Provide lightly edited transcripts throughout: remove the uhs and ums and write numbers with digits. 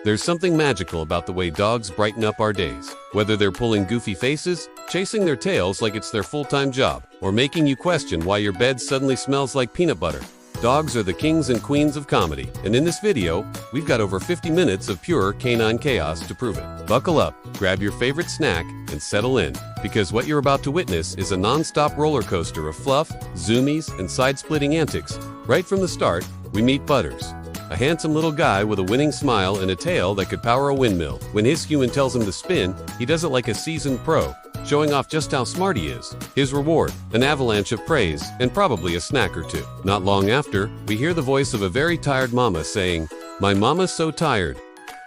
There's something magical about the way dogs brighten up our days. Whether they're pulling goofy faces, chasing their tails like it's their full-time job, or making you question why your bed suddenly smells like peanut butter. Dogs are the kings and queens of comedy, and in this video, we've got over 50 minutes of pure canine chaos to prove it. Buckle up, grab your favorite snack, and settle in, because what you're about to witness is a non-stop roller coaster of fluff, zoomies, and side-splitting antics. Right from the start, we meet Butters, a handsome little guy with a winning smile and a tail that could power a windmill. When his human tells him to spin, he does it like a seasoned pro, showing off just how smart he is. His reward, an avalanche of praise, and probably a snack or two. Not long after, we hear the voice of a very tired mama saying, "My mama's so tired."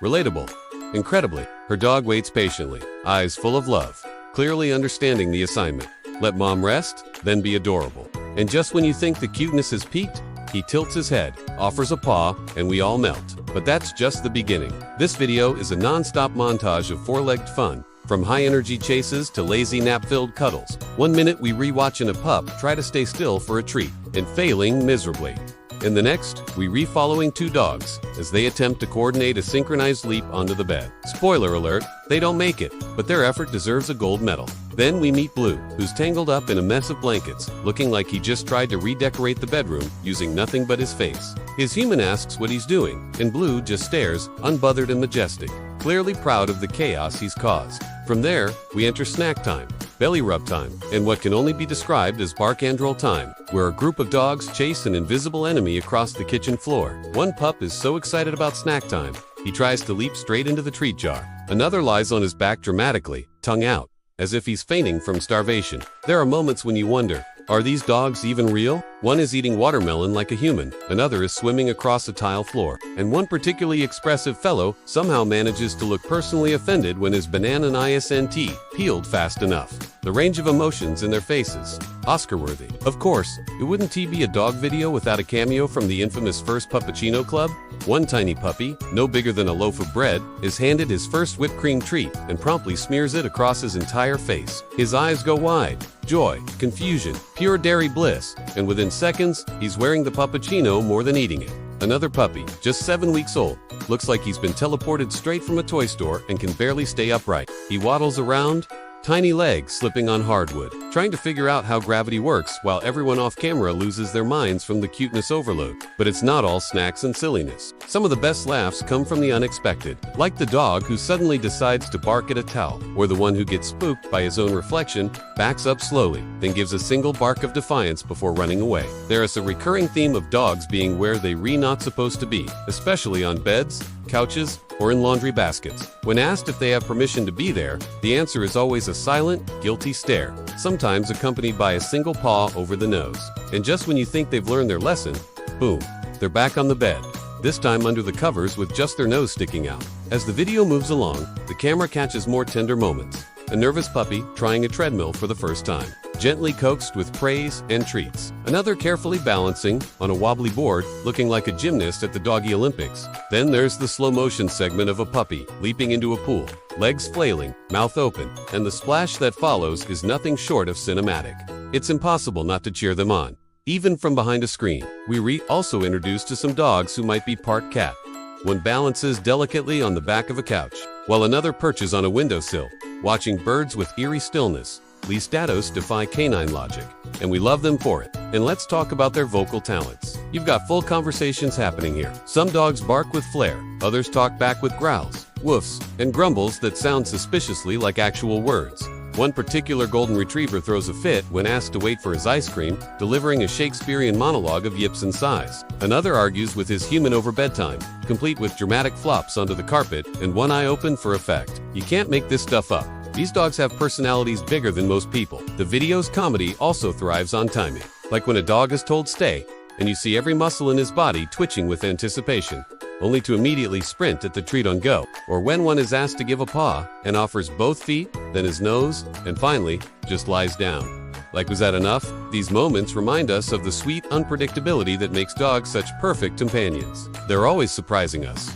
Relatable. Incredibly, her dog waits patiently, eyes full of love, clearly understanding the assignment. Let mom rest, then be adorable. And just when you think the cuteness has peaked, he tilts his head, offers a paw, and we all melt. But that's just the beginning. This video is a non-stop montage of four-legged fun, from high-energy chases to lazy nap-filled cuddles. One minute we re-watching a pup try to stay still for a treat, and failing miserably. In the next, we re-following two dogs as they attempt to coordinate a synchronized leap onto the bed. Spoiler alert, they don't make it, but their effort deserves a gold medal. Then we meet Blue, who's tangled up in a mess of blankets, looking like he just tried to redecorate the bedroom using nothing but his face. His human asks what he's doing, and Blue just stares, unbothered and majestic, clearly proud of the chaos he's caused. From there, we enter snack time, belly rub time, and what can only be described as bark and roll time, where a group of dogs chase an invisible enemy across the kitchen floor. One pup is so excited about snack time, he tries to leap straight into the treat jar. Another lies on his back dramatically, tongue out, as if he's fainting from starvation. There are moments when you wonder, are these dogs even real? One is eating watermelon like a human, another is swimming across a tile floor, and one particularly expressive fellow somehow manages to look personally offended when his banana isn't peeled fast enough. The range of emotions in their faces, Oscar-worthy. Of course, it wouldn't be a dog video without a cameo from the infamous First Puppuccino Club. One tiny puppy, no bigger than a loaf of bread, is handed his first whipped cream treat and promptly smears it across his entire face. His eyes go wide. Joy, confusion, pure dairy bliss, and within seconds, he's wearing the puppuccino more than eating it. Another puppy, just 7 weeks old, looks like he's been teleported straight from a toy store and can barely stay upright. He waddles around, tiny legs slipping on hardwood, trying to figure out how gravity works while everyone off camera loses their minds from the cuteness overload. But it's not all snacks and silliness. Some of the best laughs come from the unexpected, like the dog who suddenly decides to bark at a towel, or the one who gets spooked by his own reflection, backs up slowly, then gives a single bark of defiance before running away. There is a recurring theme of dogs being where they not supposed to be, especially on beds, couches, or in laundry baskets. When asked if they have permission to be there, the answer is always a silent, guilty stare, sometimes accompanied by a single paw over the nose. And just when you think they've learned their lesson, boom, they're back on the bed, this time under the covers with just their nose sticking out. As the video moves along, the camera catches more tender moments. A nervous puppy trying a treadmill for the first time, gently coaxed with praise and treats. Another carefully balancing on a wobbly board, looking like a gymnast at the Doggy Olympics. Then there's the slow-motion segment of a puppy leaping into a pool, legs flailing, mouth open, and the splash that follows is nothing short of cinematic. It's impossible not to cheer them on, even from behind a screen. We also introduced to some dogs who might be part cat. One balances delicately on the back of a couch, while another perches on a windowsill, watching birds with eerie stillness. Listados defy canine logic, and we love them for it. And let's talk about their vocal talents. You've got full conversations happening here. Some dogs bark with flair, others talk back with growls, woofs, and grumbles that sound suspiciously like actual words. One particular golden retriever throws a fit when asked to wait for his ice cream, delivering a Shakespearean monologue of yips and sighs. Another argues with his human over bedtime, complete with dramatic flops onto the carpet and one eye open for effect. You can't make this stuff up. These dogs have personalities bigger than most people. The video's comedy also thrives on timing, like when a dog is told stay, and you see every muscle in his body twitching with anticipation, only to immediately sprint at the treat on go. Or when one is asked to give a paw and offers both feet, then his nose, and finally, just lies down. Like, was that enough? These moments remind us of the sweet unpredictability that makes dogs such perfect companions. They're always surprising us,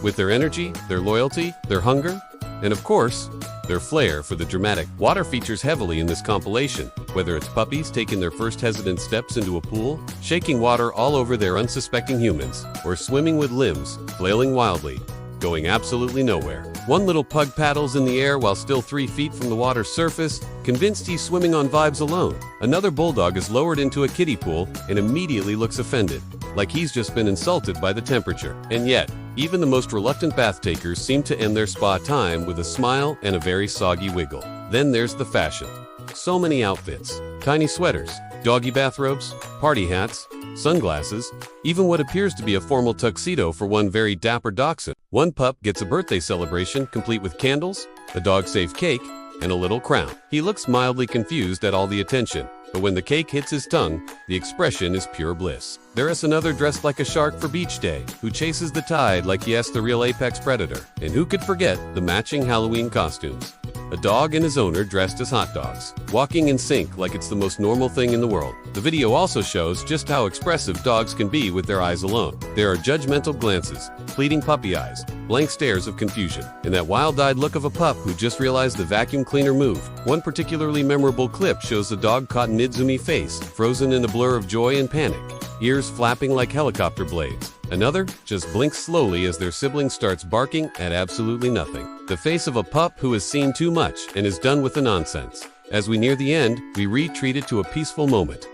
with their energy, their loyalty, their hunger, and of course, their flair for the dramatic. Water features heavily in this compilation, whether it's puppies taking their first hesitant steps into a pool, shaking water all over their unsuspecting humans, or swimming with limbs, flailing wildly. going absolutely nowhere. One little pug paddles in the air while still 3 feet from the water's surface, convinced he's swimming on vibes alone. Another bulldog is lowered into a kiddie pool and immediately looks offended, like he's just been insulted by the temperature. And yet, even the most reluctant bath takers seem to end their spa time with a smile and a very soggy wiggle. Then there's the fashion. So many outfits. Tiny sweaters, doggy bathrobes, party hats, sunglasses, even what appears to be a formal tuxedo for one very dapper dachshund. One pup gets a birthday celebration complete with candles, a dog-safe cake, and a little crown. He looks mildly confused at all the attention, but when the cake hits his tongue, the expression is pure bliss. There is another dressed like a shark for beach day, who chases the tide like he is the real apex predator. And who could forget the matching Halloween costumes? A dog and his owner dressed as hot dogs, walking in sync like it's the most normal thing in the world. The video also shows just how expressive dogs can be with their eyes alone. There are judgmental glances, pleading puppy eyes, blank stares of confusion, and that wild-eyed look of a pup who just realized the vacuum cleaner move. One particularly memorable clip shows the dog caught in mid-zoomy face, frozen in a blur of joy and panic, ears flapping like helicopter blades. Another just blinks slowly as their sibling starts barking at absolutely nothing. The face of a pup who has seen too much and is done with the nonsense. As we near the end, we retreat it to a peaceful moment.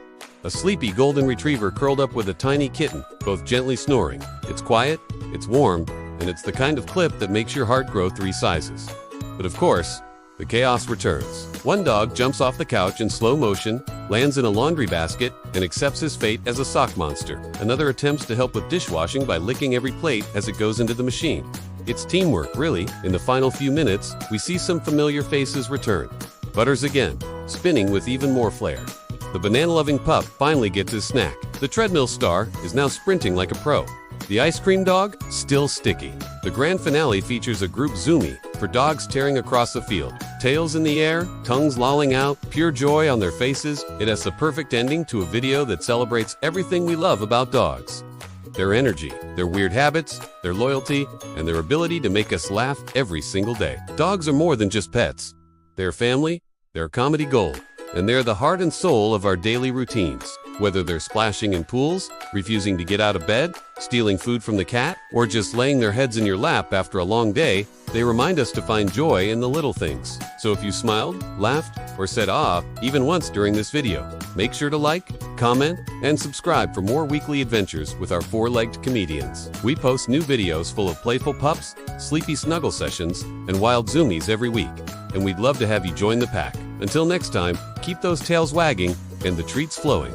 A sleepy golden retriever curled up with a tiny kitten, both gently snoring. It's quiet, it's warm, and it's the kind of clip that makes your heart grow 3 sizes. But of course, the chaos returns. One dog jumps off the couch in slow motion, lands in a laundry basket, and accepts his fate as a sock monster. Another attempts to help with dishwashing by licking every plate as it goes into the machine. It's teamwork, really. In the final few minutes, we see some familiar faces return. Butters again, spinning with even more flair. The banana-loving pup finally gets his snack. The treadmill star is now sprinting like a pro. The ice cream dog, still sticky. The grand finale features a group zoomie for dogs tearing across the field. Tails in the air, tongues lolling out, pure joy on their faces. It has the perfect ending to a video that celebrates everything we love about dogs. Their energy, their weird habits, their loyalty, and their ability to make us laugh every single day. Dogs are more than just pets. They're family, they're comedy gold, and they're the heart and soul of our daily routines. Whether they're splashing in pools, refusing to get out of bed, stealing food from the cat, or just laying their heads in your lap after a long day, they remind us to find joy in the little things. So if you smiled, laughed, or said ah even once during this video, make sure to like, comment, and subscribe for more weekly adventures with our 4-legged comedians. We post new videos full of playful pups, sleepy snuggle sessions, and wild zoomies every week, and we'd love to have you join the pack. Until next time, keep those tails wagging and the treats flowing.